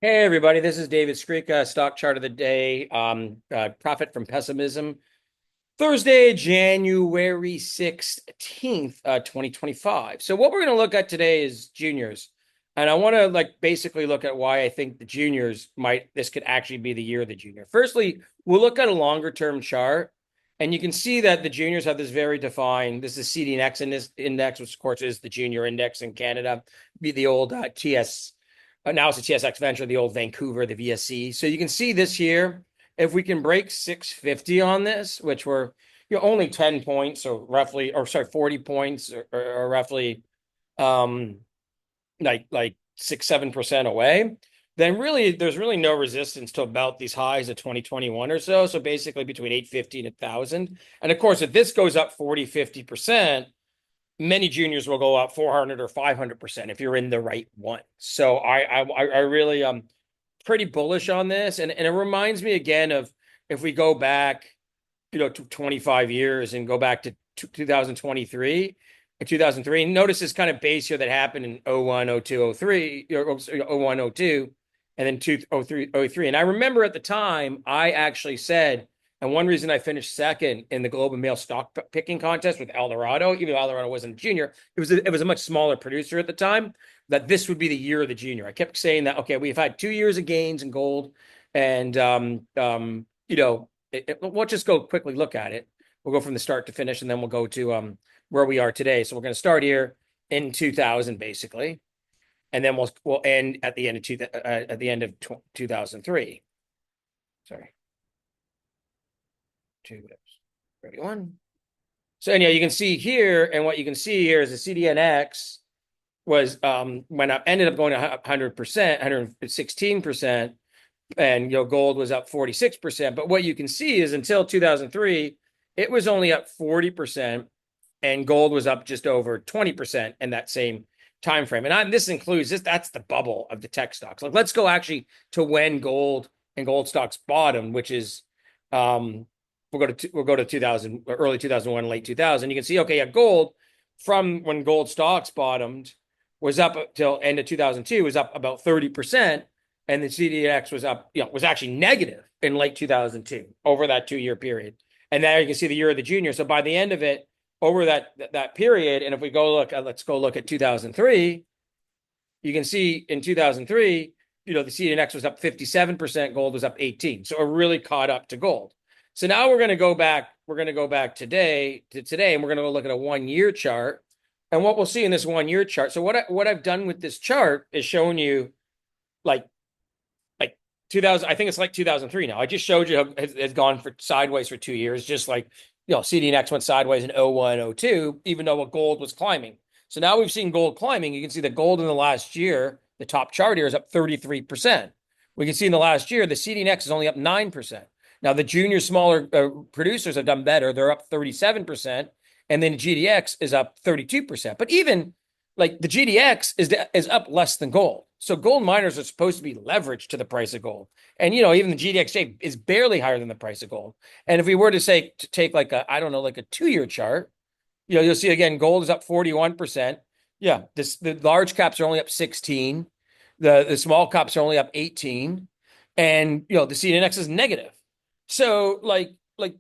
Hey everybody, this is David Skrika, stock chart of the day, profit from pessimism. Thursday, January 16th, 2025. So what we're going to look at today is juniors. And I want to basically look at why I think the juniors this could actually be the year of the junior. Firstly, we'll look at a longer term chart, and you can see that the juniors have this very defined, this is CDX index, which of course is the junior index in Canada, be the old TS, now it's the TSX Venture, the old Vancouver, the VSC. So you can see this here, if we can break 650 on this, which we're only 10 points, or roughly, or sorry, 40 points, or roughly um like 6-7% away, then really there's really no resistance to about these highs of 2021 or so. So basically between 850 and 1,000. And of course, if this goes up 40-50%, many juniors will go up 400 or 500% if you're in the right one. So I really pretty bullish on this. And it reminds me again of, if we go back, to 25 years and go back to 2023 and 2003, notice this kind of base here that happened in 01, 02, 03, or 01, 02, and then 2003, 03. And I remember at the time, I actually said, and one reason I finished second in the Globe and Mail stock picking contest with Eldorado, even though Eldorado wasn't a junior, it was a much smaller producer at the time, that this would be the year of the junior. I kept saying that, okay, we've had 2 years of gains in gold, and we'll just go quickly look at it. We'll go from the start to finish, and then we'll go to where we are today. So we're going to start here in 2000, basically, and then we'll end at the end of 2003. Sorry, 231. So anyhow, you can see here, and what you can see here is the CDNX was went up, ended up going to 100%, 116%. And gold was up 46%. But what you can see is until 2003, it was only up 40%, and gold was up just over 20% in that same time frame. And this includes this, that's the bubble of the tech stocks. Like, let's go actually to when gold and gold stocks bottomed, which is we'll go to 2000, early 2001, late 2000. You can see, okay, yeah, gold from when gold stocks bottomed was up till end of 2002, was up about 30%. And the CDX was up, was actually negative in late 2002 over that 2 year period. And there you can see the year of the junior. So by the end of it, over that period, and if we go look, let's go look at 2003, you can see in 2003, the CDX was up 57%, gold was up 18. So it really caught up to gold. So now we're going to go back. We're going to go back today, and we're going to go look at a 1 year chart. And what we'll see in this 1 year chart. So what I've done with this chart is showing you like 2000, I think it's like 2003 now. I just showed you how it's gone for sideways for 2 years, just like, CDNX went sideways in 01, 02, even though gold was climbing. So now we've seen gold climbing. You can see the gold in the last year, the top chart here is up 33%. We can see in the last year, the CDNX is only up 9%. Now the junior smaller producers have done better. They're up 37%. And then GDX is up 32%. But even like the GDX is up less than gold. So gold miners are supposed to be leveraged to the price of gold. And, even the GDXJ is barely higher than the price of gold. And if we were to say, to take like a, I don't know, like a 2 year chart, you'll see again, gold is up 41%. Yeah. The large caps are only up 16. The small caps are only up 18. And, the CNX is negative. So like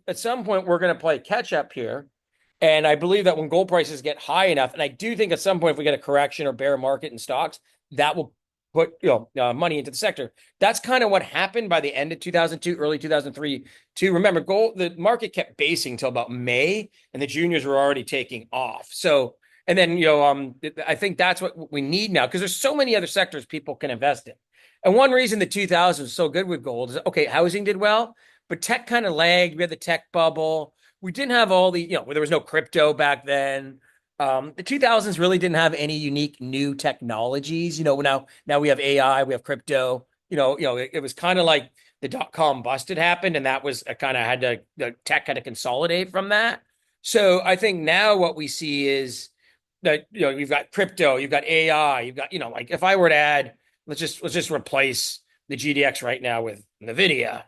at some point we're going to play catch up here. And I believe that when gold prices get high enough, and I do think at some point if we get a correction or bear market in stocks, that will put money into the sector. That's kind of what happened by the end of 2002, early 2003. Too. Remember, the market kept basing till about May, and the juniors were already taking off. So, and then I think that's what we need now, because there's so many other sectors people can invest in. And one reason the 2000s was so good with gold is, okay, housing did well, but tech kind of lagged. We had the tech bubble. We didn't have all the, there was no crypto back then. The 2000s really didn't have any unique new technologies. Now we have AI, we have crypto. It was kind of like the dot-com bust had happened, and that was kind of had to, the tech had to consolidate from that. So I think now what we see is that you've got crypto, you've got AI, you've got like if I were to add, let's just replace the GDX right now with NVIDIA,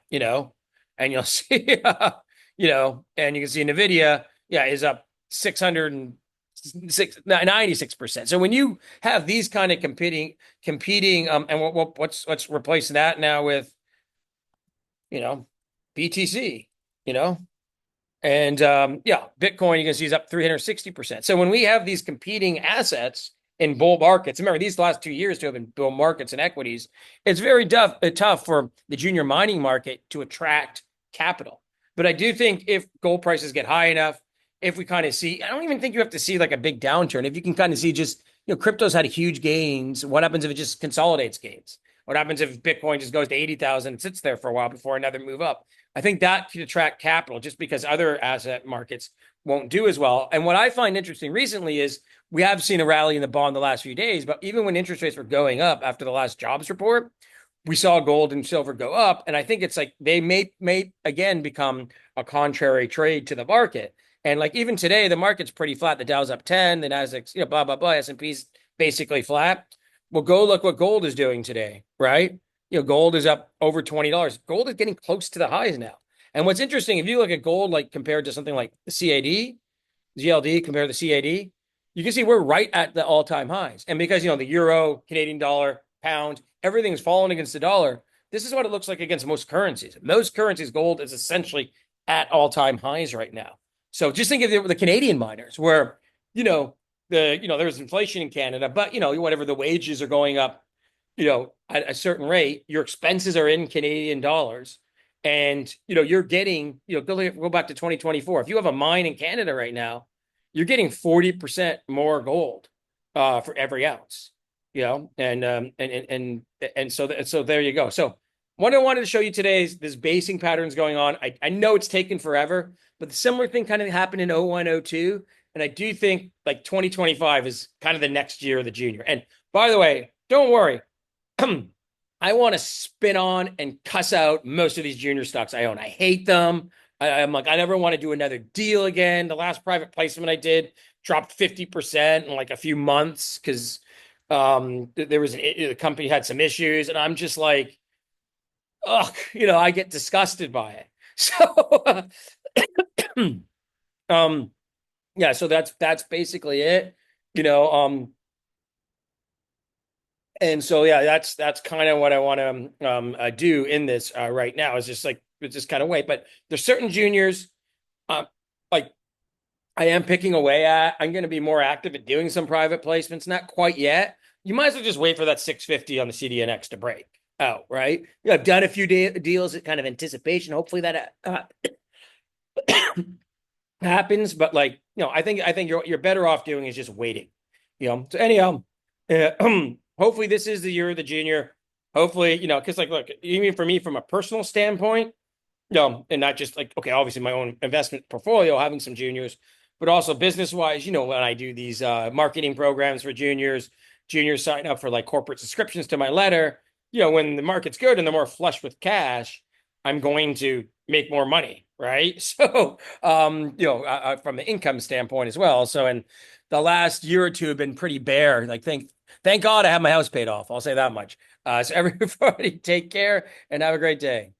and you'll see, and you can see NVIDIA, yeah, is up 600 96%. So when you have these kind of competing, and what's replacing that now with, you know, BTC, you know, and yeah, Bitcoin you can see is up 360%. So when we have these competing assets in bull markets, remember these last 2 years to have been bull markets and equities, it's very tough for the junior mining market to attract capital. But I do think if gold prices get high enough, if we kind of see, I don't even think you have to see like a big downturn. If you can kind of see just, crypto's had huge gains. What happens if it just consolidates gains? What happens if Bitcoin just goes to 80,000 and sits there for a while before another move up? I think that could attract capital just because other asset markets won't do as well. And what I find interesting recently is we have seen a rally in the bond the last few days, but even when interest rates were going up after the last jobs report, we saw gold and silver go up. And I think it's like they may again become a contrary trade to the market. And like even today, the market's pretty flat. The Dow's up 10, the Nasdaq's, blah, blah, blah. S&P's basically flat. Well, go look what gold is doing today, right? Gold is up over $20. Gold is getting close to the highs now. And what's interesting, if you look at gold, like compared to something like the CAD, GLD compared to the CAD, you can see we're right at the all-time highs. And because, the euro, Canadian dollar, pound, everything's fallen against the dollar. This is what it looks like against most currencies. Most currencies, gold is essentially at all-time highs right now. So just think of the Canadian miners where, there's inflation in Canada, but, whatever the wages are going up, at a certain rate, your expenses are in Canadian dollars. And, you're getting, go back to 2024. If you have a mine in Canada right now, you're getting 40% more gold for every ounce, and so there you go. So what I wanted to show you today is this basing patterns going on. I know it's taken forever, but the similar thing kind of happened in 01, 02. And I do think like 2025 is kind of the next year of the junior. And by the way, don't worry. I want to spin on and cuss out most of these junior stocks I own. I hate them. I'm like, I never want to do another deal again. The last private placement I did dropped 50% in like a few months because there was the company had some issues, and I'm just like, oh, I get disgusted by it. So, yeah, so that's basically it. You know, and so yeah, that's kind of what I want to do in this right now is just kind of wait. But there's certain juniors, uh, like I am picking away at. I'm going to be more active at doing some private placements. Not quite yet. You might as well just wait for that 650 on the CDNX to break out, right? I've done a few deals at kind of anticipation. Hopefully that happens. But I think you're better off doing is just waiting. So anyhow, hopefully this is the year of the junior. Hopefully, because look, even for me from a personal standpoint, and not just okay, obviously my own investment portfolio, having some juniors, but also business wise, when I do these marketing programs for juniors sign up for corporate subscriptions to my letter. When the market's good and they're more flush with cash, I'm going to make more money, right? So, from the income standpoint as well. So, and the last year or two have been pretty bare. Thank God I have my house paid off. I'll say that much. So everybody take care and have a great day.